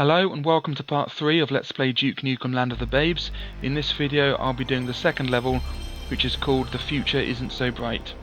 Hello and welcome to part 3 of Let's Play Duke Nukem Land of the Babes. In this video I'll be doing the second level, which is called The Future Isn't So Bright.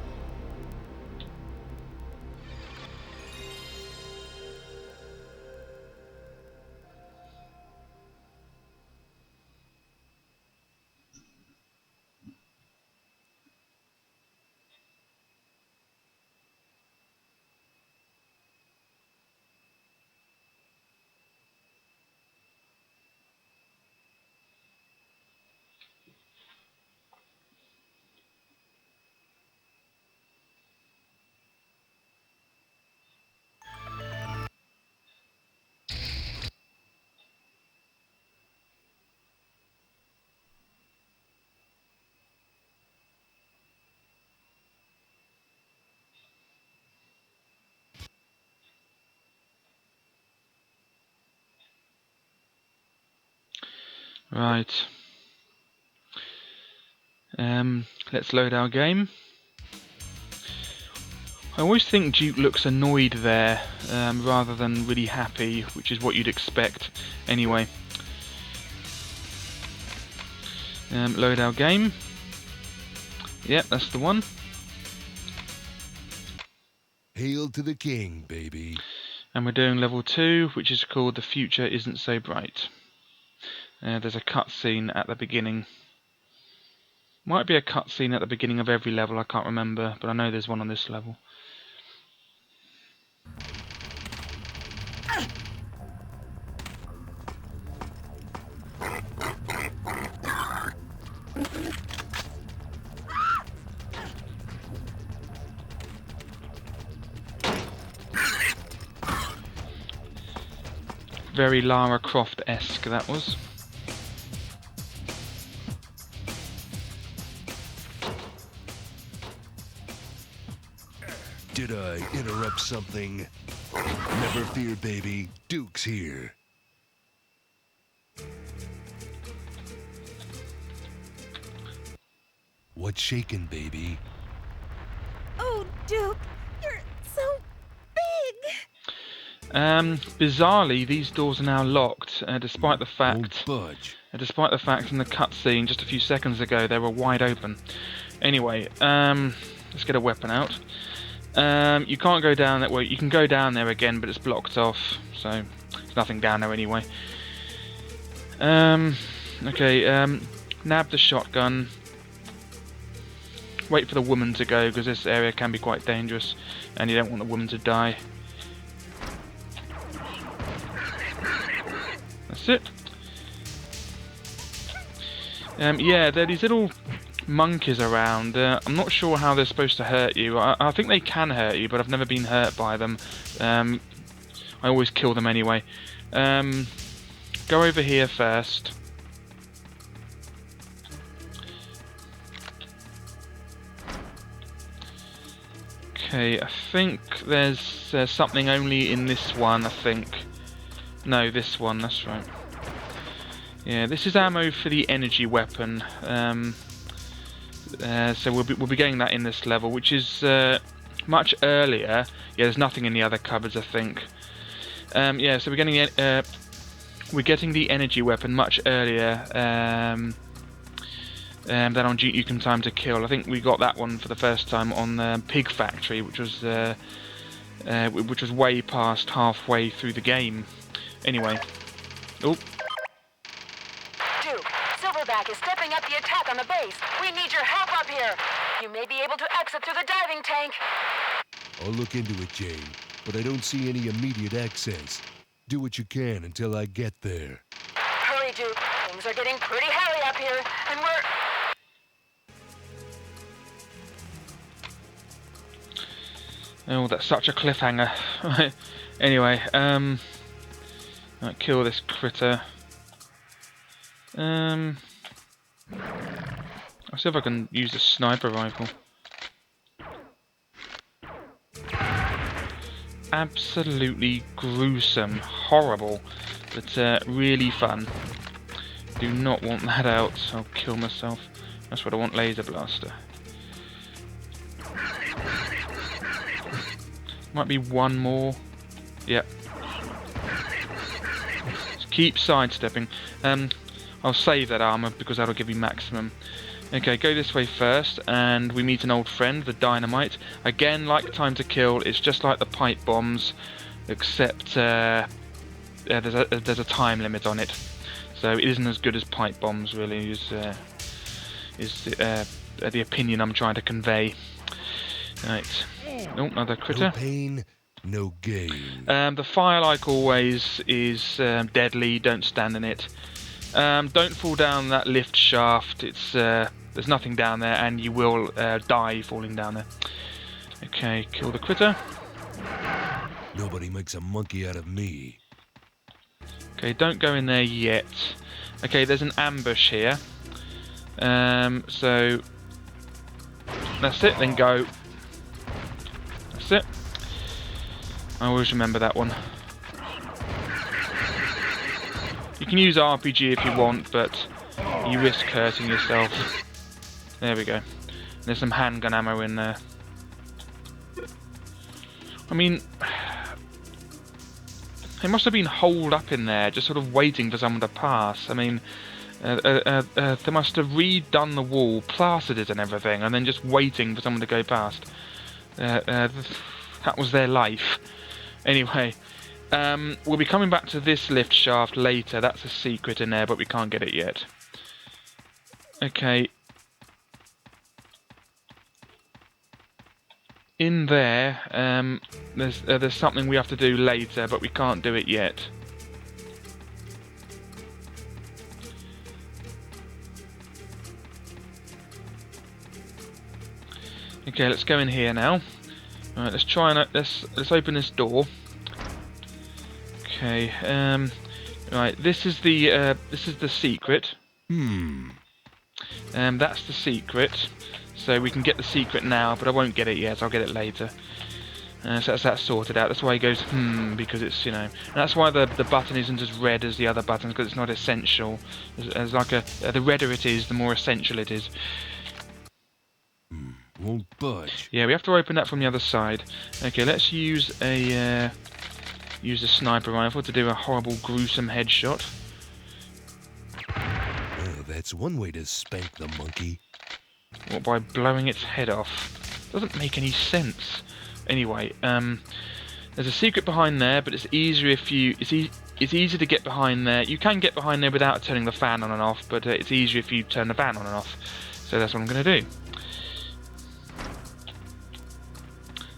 Right. Let's load our game. I always think Duke looks annoyed there, rather than really happy, which is what you'd expect anyway. Load our game. Yep, that's the one. Hail to the king, baby. And we're doing level 2, which is called The Future Isn't So Bright. There's a cutscene at the beginning. Might be a cutscene at the beginning of every level, I can't remember, but I know there's one on this level. Very Lara Croft-esque, that was. Did I interrupt something? Never fear, baby. Duke's here. What's shaking, baby? Oh, Duke, you're so big! Bizarrely, these doors are now locked, despite the fact... Don't budge. Despite the fact in the cutscene just a few seconds ago they were wide open. Anyway, let's get a weapon out. You can't go down that way. You can go down there again, but it's blocked off, so there's nothing down there anyway. Okay, nab the shotgun. Wait for the woman to go, because this area can be quite dangerous, and you don't want the woman to die. That's it. Yeah, there are these little monkeys around. I'm not sure how they're supposed to hurt you. I think they can hurt you, but I've never been hurt by them. I always kill them anyway. Go over here first. Okay, I think there's something only in this one, I think. No, this one, that's right. Yeah, this is ammo for the energy weapon. So we'll be getting that in this level, which is much earlier. Yeah, there's nothing in the other cupboards, I think. Yeah, so we're getting the energy weapon much earlier than on Duke Nukem Time to Kill. I think we got that one for the first time on Pig Factory, which was way past halfway through the game. Anyway, oh. Silverback is stepping up the attack on the base. We need your help up here. You may be able to exit through the diving tank. I'll look into it, Jane, but I don't see any immediate access. Do what you can until I get there. Hurry, Duke. Things are getting pretty hairy up here, and we're... Oh, that's such a cliffhanger. Anyway, right, kill this critter. I'll see if I can use the sniper rifle. Absolutely gruesome, horrible, but really fun. Do not want that out. I'll kill myself. That's what I want, laser blaster. Might be one more. Yep. Keep sidestepping. I'll save that armour because that'll give you maximum. Okay, go this way first, and we meet an old friend, the dynamite. Again, like Time to Kill, it's just like the pipe bombs, except there's a time limit on it. So it isn't as good as pipe bombs, really, is the opinion I'm trying to convey. Right. Oh, another critter. No pain, no gain. The fire, like always, is deadly. Don't stand in it. Don't fall down that lift shaft. It's there's nothing down there, and you will die falling down there. Okay, kill the critter. Nobody makes a monkey out of me. Okay, don't go in there yet. Okay, there's an ambush here. So that's it. Then go. That's it. I always remember that one. You can use RPG if you want, but you risk hurting yourself. There we go. There's some handgun ammo in there. I mean, they must have been holed up in there, just sort of waiting for someone to pass. I mean, they must have redone the wall, plastered it and everything, and then just waiting for someone to go past. That was their life. Anyway, we'll be coming back to this lift shaft later. That's a secret in there, but we can't get it yet. Okay. In there, there's something we have to do later, but we can't do it yet. Okay, let's go in here now. Alright, let's try and let's open this door. Okay, right, this is the secret. That's the secret. So we can get the secret now, but I won't get it yet. I'll get it later. So that's sorted out. That's why he goes because it's, you know, and that's why the button isn't as red as the other buttons, because it's not essential. As like the redder it is, the more essential it is. Won't budge. Yeah, we have to open that from the other side. Okay, let's use a sniper rifle to do a horrible, gruesome headshot. Oh, that's one way to spank the monkey. What, by blowing its head off? Doesn't make any sense. Anyway, there's a secret behind there, but it's easier if you. It's easy to get behind there. You can get behind there without turning the fan on and off, but it's easier if you turn the fan on and off. So that's what I'm going to do.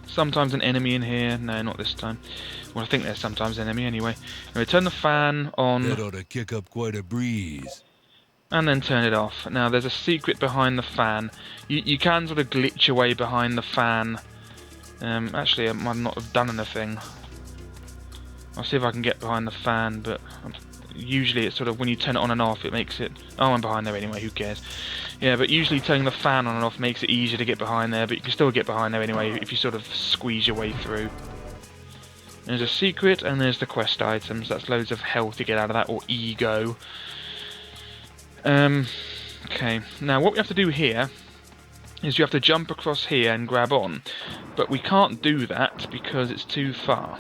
Sometimes an enemy in here. No, not this time. Well, I think there's sometimes an enemy anyway. Anyway, turn the fan on. That ought to kick up quite a breeze. And then turn it off. Now, there's a secret behind the fan. You can sort of glitch your way behind the fan. Actually, I might not have done anything. I'll see if I can get behind the fan, but usually it's sort of when you turn it on and off, it makes it... Oh, I'm behind there anyway, who cares? Yeah, but usually turning the fan on and off makes it easier to get behind there, but you can still get behind there anyway if you sort of squeeze your way through. There's a secret, and there's the quest items. That's loads of health to get out of that, or ego. Okay, now what we have to do here is you have to jump across here and grab on, but we can't do that because it's too far.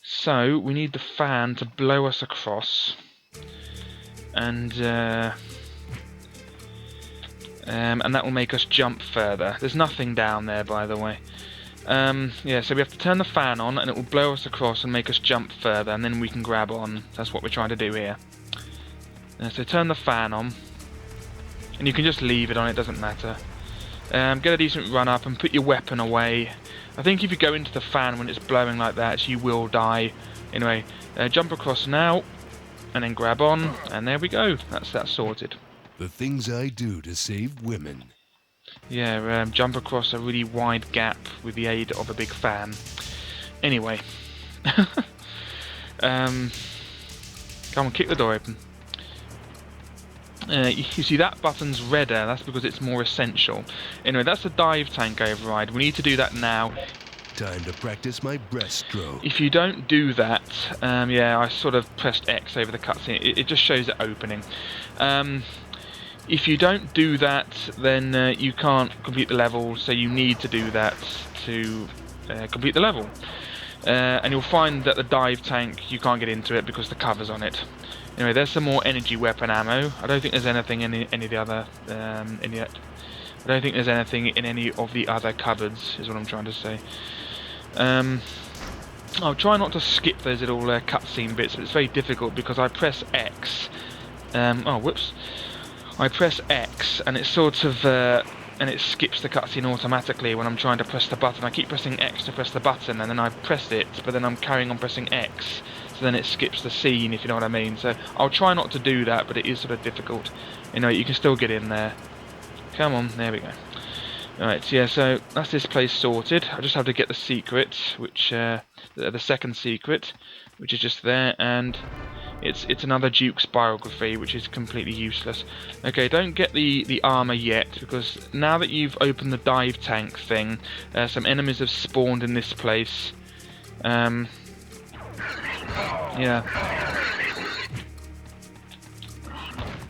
So we need the fan to blow us across, and that will make us jump further. There's nothing down there, by the way. Yeah, so we have to turn the fan on, and it will blow us across and make us jump further, and then we can grab on. That's what we're trying to do here. So turn the fan on, and you can just leave it on, it doesn't matter. Get a decent run up and put your weapon away. I think if you go into the fan when it's blowing like that, you will die. Anyway, jump across now, and then grab on, and there we go. That's that sorted. The things I do to save women. Yeah, jump across a really wide gap with the aid of a big fan. Anyway. Come on, kick the door open. You see that button's redder, that's because it's more essential. Anyway, that's a dive tank override. We need to do that now. Time to practice my breaststroke. If you don't do that, yeah, I sort of pressed X over the cutscene. It just shows it opening. If you don't do that, then you can't complete the level, so you need to do that to complete the level. And you'll find that the dive tank, you can't get into it because the cover's on it. Anyway, there's some more energy weapon ammo. I don't think there's anything in any of the other I don't think there's anything in any of the other cupboards, is what I'm trying to say. I'll try not to skip those little cutscene bits, but it's very difficult because I press X. Oh, whoops. I press X and it sort of and it skips the cutscene automatically when I'm trying to press the button. I keep pressing X to press the button, and then I press it, but then I'm carrying on pressing X, so then it skips the scene, if you know what I mean. So I'll try not to do that, but it is sort of difficult. You know, you can still get in there. Come on, there we go. Alright, yeah, so that's this place sorted. I just have to get the secret, which the second secret, which is just there, and it's another Duke's biography, which is completely useless. Okay, don't get the armor yet, because now that you've opened the dive tank thing, some enemies have spawned in this place. Yeah.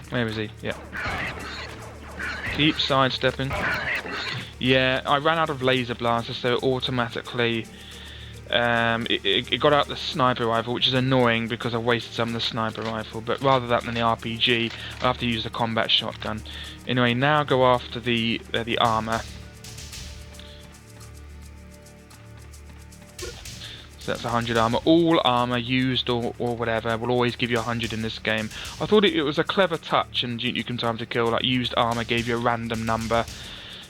Where is he? Yeah. Keep sidestepping. Yeah, I ran out of laser blasters, so automatically it got out the sniper rifle, which is annoying because I wasted some of the sniper rifle. But rather than the RPG, I have to use the combat shotgun. Anyway, now go after the armor. So that's 100 armor. All armor used or whatever will always give you 100 in this game. I thought it was a clever touch in Duke Nukem Time to Kill. Like, used armor gave you a random number.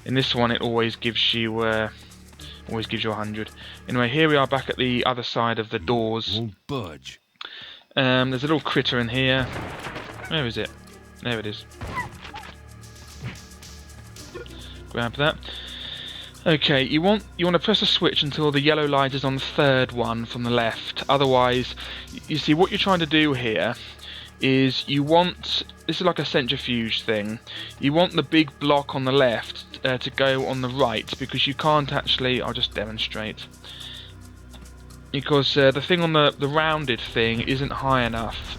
In this one, it always gives you 100. Anyway, here we are back at the other side of the doors. Won't budge. There's a little critter in here. Where is it? There it is. Grab that. Okay, you want to press a switch until the yellow light is on the third one from the left. Otherwise, you see what you're trying to do here is this is like a centrifuge thing. You want the big block on the left to go on the right, because you can't actually. I'll just demonstrate. Because the thing on the rounded thing isn't high enough.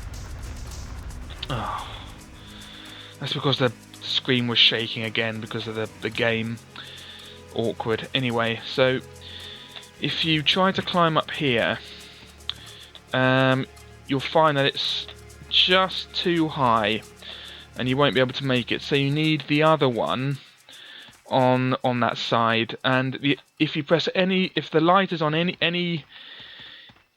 Oh, that's because the screen was shaking again because of the game. Awkward. Anyway, so if you try to climb up here, you'll find that it's just too high and you won't be able to make it, so you need the other one on that side. And if you press if the light is on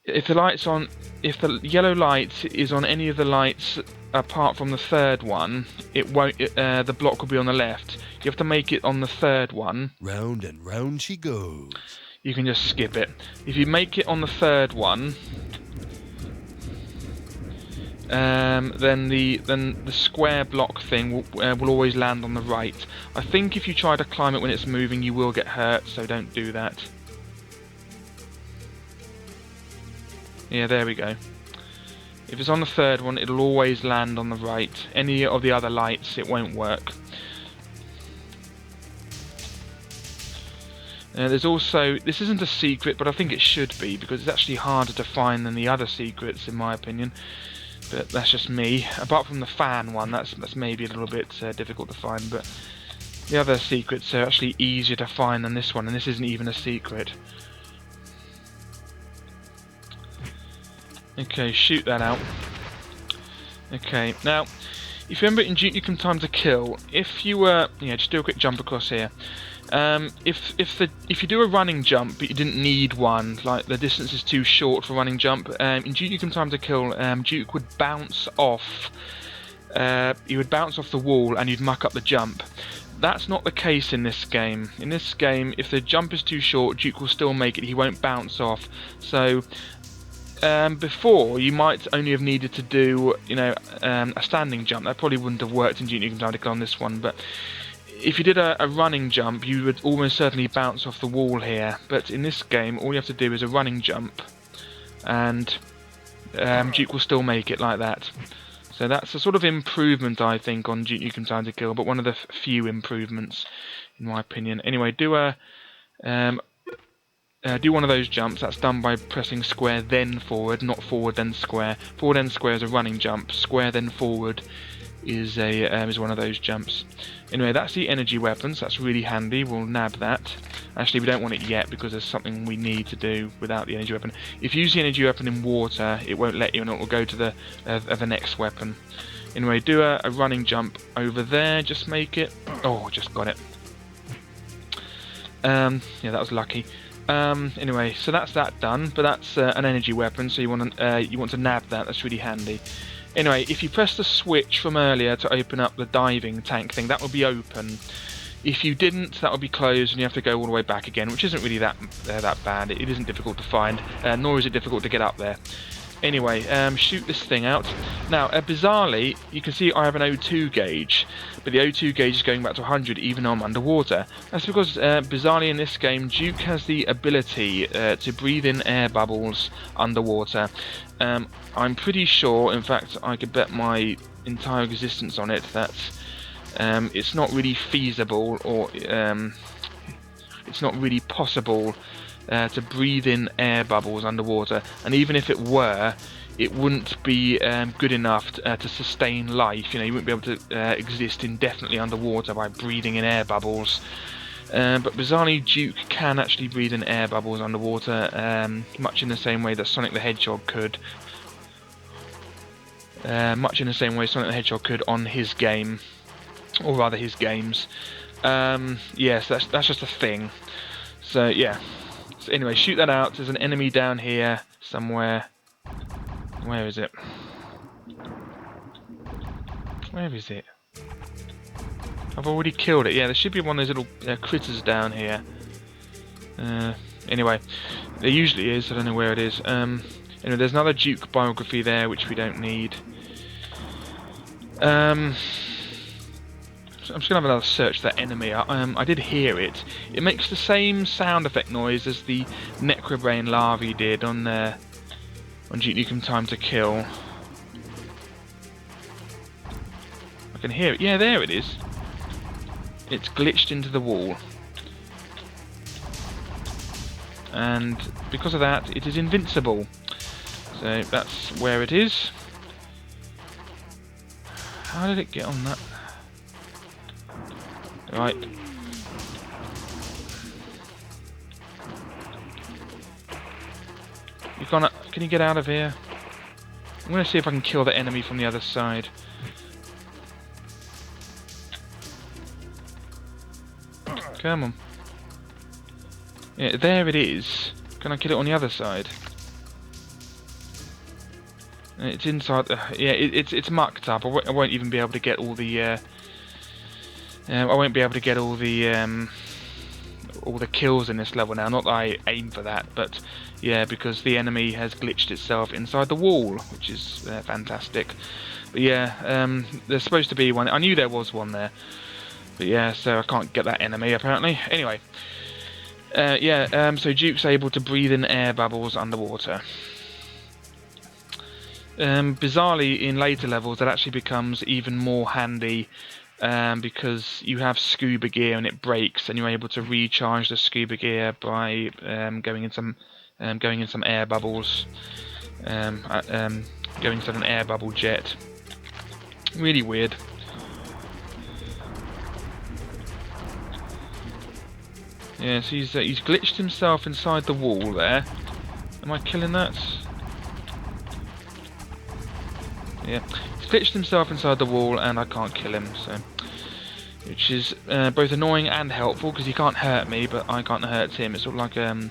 if the yellow light is on any of the lights apart from the third one, it won't. The block will be on the left. You have to make it on the third one. Round and round she goes. You can just skip it. If you make it on the third one, then the square block thing will always land on the right. I think if you try to climb it when it's moving, you will get hurt, so don't do that. Yeah, there we go. If it's on the third one, it'll always land on the right. Any of the other lights, it won't work. There's also, this isn't a secret, but I think it should be, because it's actually harder to find than the other secrets, in my opinion. But that's just me. Apart from the fan one, that's maybe a little bit difficult to find, but the other secrets are actually easier to find than this one, and this isn't even a secret. Okay, shoot that out. Okay, now, if you remember in Duke Nukem Time to Kill, if you were, just do a quick jump across here. If you do a running jump but you didn't need one, like the distance is too short for a running jump, in Duke Nukem Time to Kill, Duke would bounce off. He would bounce off the wall and you'd muck up the jump. That's not the case in this game. In this game, if the jump is too short, Duke will still make it. He won't bounce off. So before, you might only have needed to do, a standing jump. That probably wouldn't have worked in Duke Nukem Time to Kill on this one, but if you did a running jump, you would almost certainly bounce off the wall here. But in this game, all you have to do is a running jump, and Duke will still make it like that. So that's a sort of improvement, I think, on Duke Nukem Time to Kill, but one of the few improvements, in my opinion. Anyway, do one of those jumps. That's done by pressing square then forward, not forward then square. Forward then square is a running jump. Square then forward is one of those jumps. Anyway, that's the energy weapons. That's really handy. We'll nab that. Actually, we don't want it yet because there's something we need to do without the energy weapon. If you use the energy weapon in water, it won't let you, and it will go to the next weapon. Anyway, do a running jump over there. Just make it. Oh, just got it. Yeah, that was lucky. Anyway, so that's that done. But that's an energy weapon, so you want to nab that. That's really handy. Anyway, if you press the switch from earlier to open up the diving tank thing, that will be open. If you didn't, that will be closed and you have to go all the way back again, which isn't really that bad. It isn't difficult to find, nor is it difficult to get up there. Anyway, shoot this thing out. Now, bizarrely, you can see I have an O2 gauge, but the O2 gauge is going back to 100 even though I'm underwater. That's because, bizarrely in this game, Duke has the ability to breathe in air bubbles underwater. I'm pretty sure, in fact, I could bet my entire existence on it, that it's not really feasible, or it's not really possible to breathe in air bubbles underwater, and even if it were, it wouldn't be good enough to sustain life. You know, you wouldn't be able to exist indefinitely underwater by breathing in air bubbles. But bizarrely, Duke can actually breathe in air bubbles underwater, much in the same way that Sonic the Hedgehog could. Much in the same way Sonic the Hedgehog could on his game, or rather his games. Yes, that's just a thing. So yeah. So anyway, shoot that out. There's an enemy down here somewhere. Where is it? Where is it? I've already killed it. Yeah, there should be one of those little critters down here. Anyway, there usually is. I don't know where it is. Anyway, there's another Duke biography there, which we don't need. I'm just going to have another search for that enemy. I did hear it. It makes the same sound effect noise as the Necrobrain larvae did on Duke Nukem Time to Kill. I can hear it. Yeah, there it is. It's glitched into the wall. And because of that, it is invincible. So that's where it is. How did it get on that? Right. Can you get out of here? I'm going to see if I can kill the enemy from the other side. Come on. Yeah, there it is. Can I kill it on the other side? It's inside. Yeah, it's mucked up. I won't even be able to get all the. I won't be able to get all the kills in this level now. Not that I aim for that, but yeah, because the enemy has glitched itself inside the wall, which is fantastic. But yeah, there's supposed to be one. I knew there was one there, but yeah, so I can't get that enemy apparently. Anyway, yeah, so Duke's able to breathe in air bubbles underwater. Bizarrely, in later levels, that actually becomes even more handy. Because you have scuba gear and it breaks, and you're able to recharge the scuba gear by going in some air bubbles, going inside an air bubble jet. Really weird. Yeah, so he's glitched himself inside the wall there. Am I killing that? Yeah, he's glitched himself inside the wall, and I can't kill him. So. Which is both annoying and helpful, because he can't hurt me, but I can't hurt him. It's sort of like a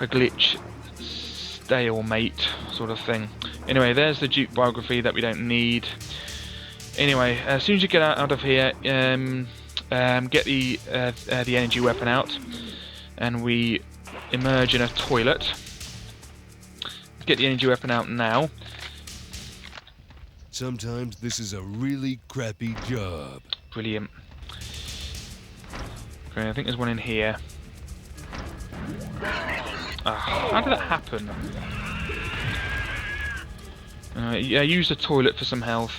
glitch stalemate sort of thing. Anyway, there's the Duke biography that we don't need. Anyway, as soon as you get out of here, get the energy weapon out, and we emerge in a toilet. Get the energy weapon out now. Sometimes this is a really crappy job. Brilliant. Okay, I think there's one in here. How did that happen? Yeah, use the toilet for some health.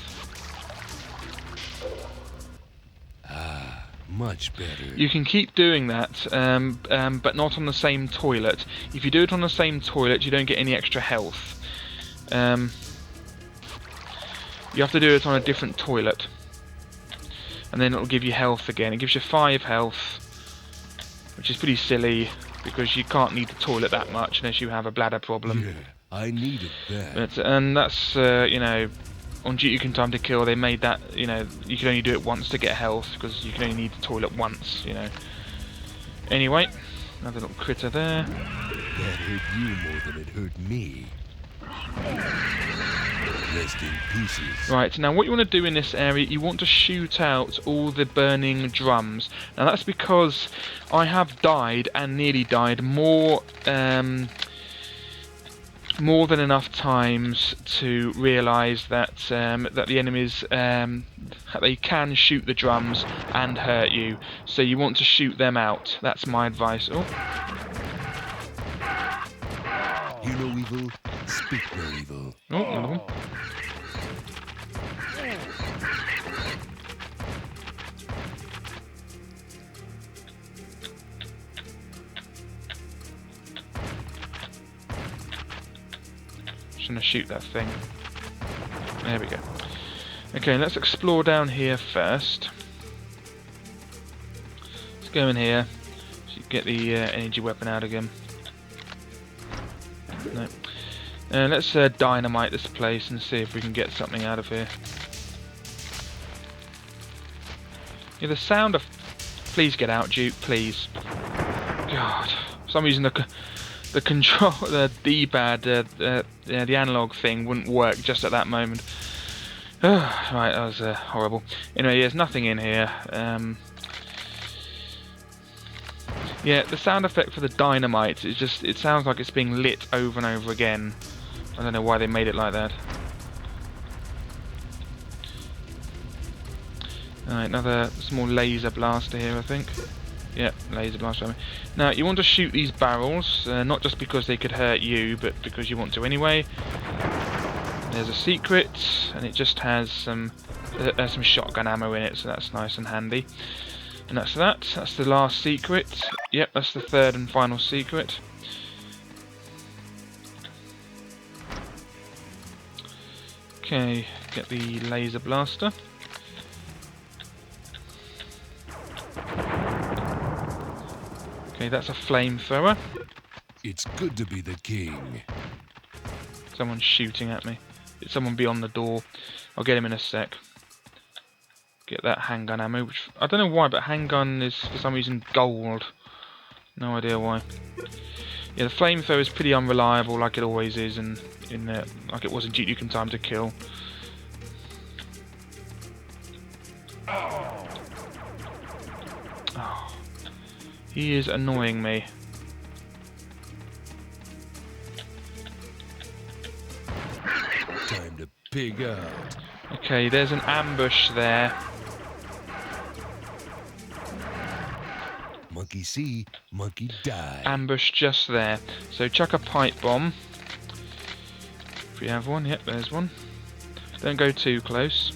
Much better. You can keep doing that, but not on the same toilet. If you do it on the same toilet, you don't get any extra health. You have to do it on a different toilet. And then it'll give you health again. It gives you 5 health, which is pretty silly because you can't need the toilet that much unless you have a bladder problem. Yeah, I needed that. And that's, you know, on Duke Nukem Time to Kill, they made that, you know, you can only do it once to get health because you can only need the toilet once, you know. Anyway, another little critter there. That hurt you more than it hurt me. Rest in pieces. Right, now what you want to do in this area, you want to shoot out all the burning drums. Now that's because I have died and nearly died more than enough times to realise that that the enemies they can shoot the drums and hurt you. So you want to shoot them out. That's my advice. Oh. Hear no evil, speak no evil. Oh, another one. Just gonna shoot that thing. There we go. Okay, let's explore down here first. Let's go in here. So get the energy weapon out again. No. Let's dynamite this place and see if we can get something out of here. Yeah, the sound of... Please get out, Duke, please. God, for some reason the control, the D-pad, the analog thing wouldn't work just at that moment. Right, that was horrible. Anyway, there's nothing in here. Yeah, the sound effect for the dynamite is just, it sounds like it's being lit over and over again. I don't know why they made it like that. Alright, another small laser blaster here, I think. Yeah, laser blaster. Now, you want to shoot these barrels, not just because they could hurt you, but because you want to anyway. There's a secret, and it just has some shotgun ammo in it, so that's nice and handy. And that's that. That's the last secret. Yep, that's the third and final secret. Okay, get the laser blaster. Okay, that's a flamethrower. It's good to be the king. Someone's shooting at me. It's someone beyond the door. I'll get him in a sec. Get that handgun ammo, which I don't know why, but handgun is for some reason gold. No idea why. Yeah, the flamethrower is pretty unreliable, like it always is, and like it was in Duke Nukem Time to Kill. Oh, he is annoying me. Time to pig out. Okay, there's an ambush there. Monkey see, monkey die. Ambush just there. So chuck a pipe bomb. If we have one, yep, there's one. Don't go too close.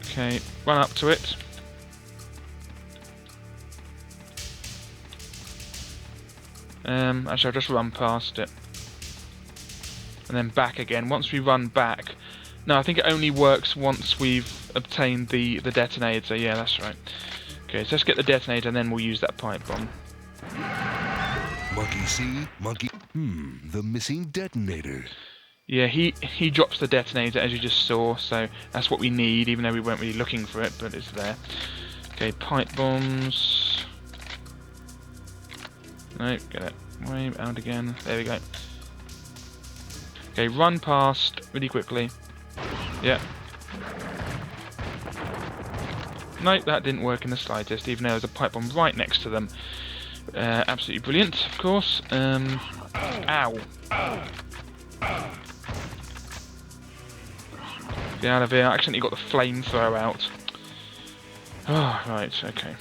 Okay, run up to it. Actually, I'll just run past it. And then back again. Once we run back... No, I think it only works once we've obtained the detonator. Yeah, that's right. Okay, so let's get the detonator and then we'll use that pipe bomb. Monkey see, monkey... the missing detonator. Yeah, he drops the detonator as you just saw, so that's what we need, even though we weren't really looking for it, but it's there. Okay, pipe bombs. No, get it. Way out again. There we go. Okay, run past really quickly. Yeah. No, that didn't work in the slightest, even though there's a pipe bomb right next to them. Absolutely brilliant, of course. Ow. Get out of here. I accidentally got the flamethrower out. Oh, right, okay.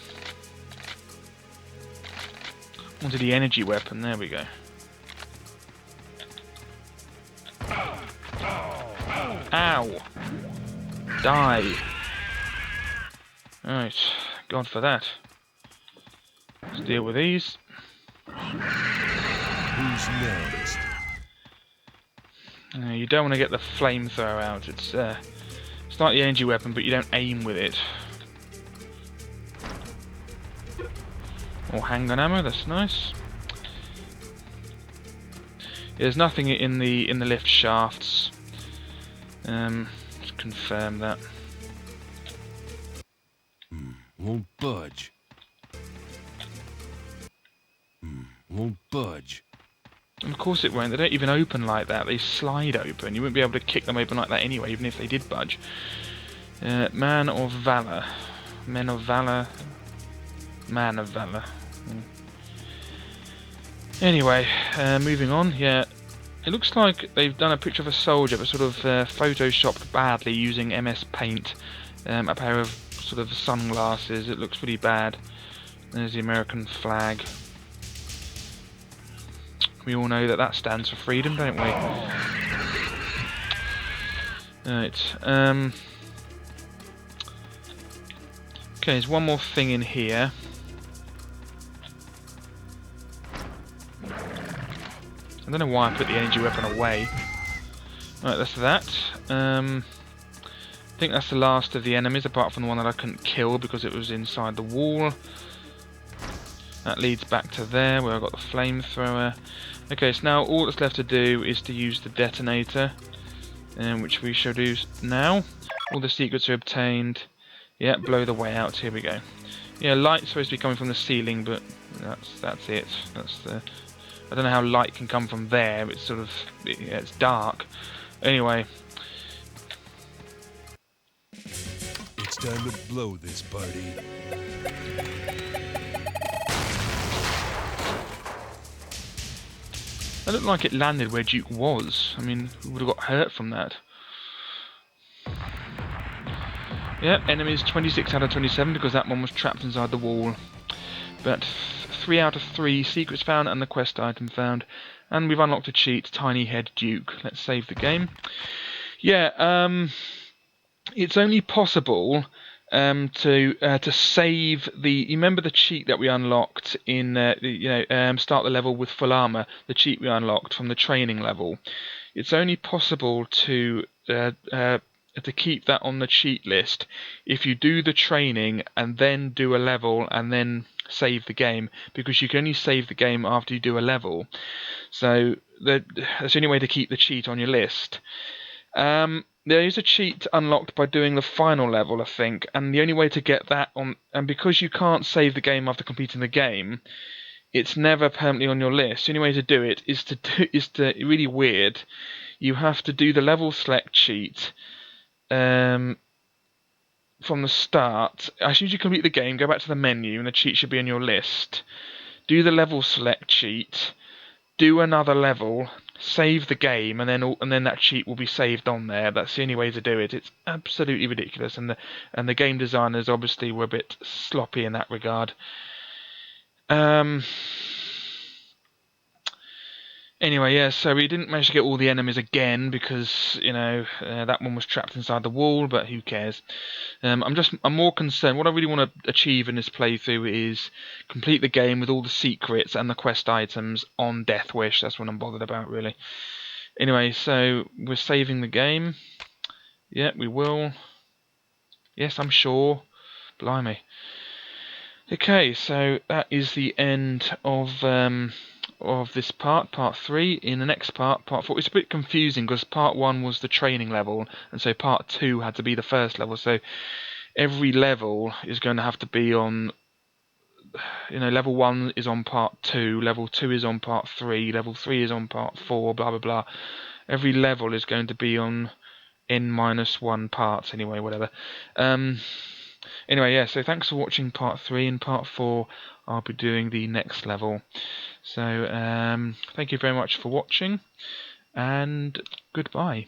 Onto the energy weapon, there we go. Ow! Die! Right, God for that. Let's deal with these. Who's next? You don't want to get the flamethrower out. It's like the energy weapon, but you don't aim with it. Or handgun ammo. That's nice. There's nothing in the lift shafts. Just confirm that. Won't budge. Won't budge. And of course it won't. They don't even open like that. They slide open. You wouldn't be able to kick them open like that anyway, even if they did budge. Man of Valor. Men of Valor. Man of Valor. Anyway, moving on. Yeah, it looks like they've done a picture of a soldier, but sort of photoshopped badly using MS Paint. A pair of sort of sunglasses. It looks pretty bad. There's the American flag. We all know that that stands for freedom, don't we? Right. Okay, there's one more thing in here. I don't know why I put the energy weapon away. Right, that's that. I think that's the last of the enemies, apart from the one that I couldn't kill because it was inside the wall. That leads back to there, where I got the flamethrower. Okay, so now all that's left to do is to use the detonator, which we shall do now. All the secrets are obtained. Yeah, blow the way out. Here we go. Yeah, light's supposed to be coming from the ceiling, but that's it. That's the. I don't know how light can come from there. It's sort of, yeah, it's dark. Anyway. It's time to blow this party. That looked like it landed where Duke was. I mean, who would have got hurt from that? Yeah, enemies 26 out of 27 because that one was trapped inside the wall. But 3 out of 3 secrets found and the quest item found. And we've unlocked a cheat, Tiny Head Duke. Let's save the game. Yeah, it's only possible to save the. You remember the cheat that we unlocked in start the level with full armor. The cheat we unlocked from the training level. It's only possible to keep that on the cheat list if you do the training and then do a level and then save the game, because you can only save the game after you do a level. So that's the only way to keep the cheat on your list. There is a cheat unlocked by doing the final level, I think, and the only way to get that on, and because you can't save the game after completing the game, it's never permanently on your list. The only way to do it is to really weird. You have to do the level select cheat from the start. As soon as you complete the game, go back to the menu, and the cheat should be on your list. Do the level select cheat. Do another level. Save the game, and then that cheat will be saved on there. That's the only way to do it. It's absolutely ridiculous, and the game designers obviously were a bit sloppy in that regard. Anyway, yeah, so we didn't manage to get all the enemies again because, that one was trapped inside the wall, but who cares? I'm more concerned. What I really want to achieve in this playthrough is complete the game with all the secrets and the quest items on Death Wish. That's what I'm bothered about, really. Anyway, so we're saving the game. Yeah, we will. Yes, I'm sure. Blimey. Okay, so that is the end of this part 3. In the next part 4, it's a bit confusing because part 1 was the training level, and so part 2 had to be the first level. So every level is going to have to be on, level 1 is on part 2, level 2 is on part 3, level 3 is on part 4, blah blah blah. Every level is going to be on n-1 parts anyway, whatever. Anyway, yeah, so thanks for watching part 3. In part 4, I'll be doing the next level. So, thank you very much for watching, and goodbye.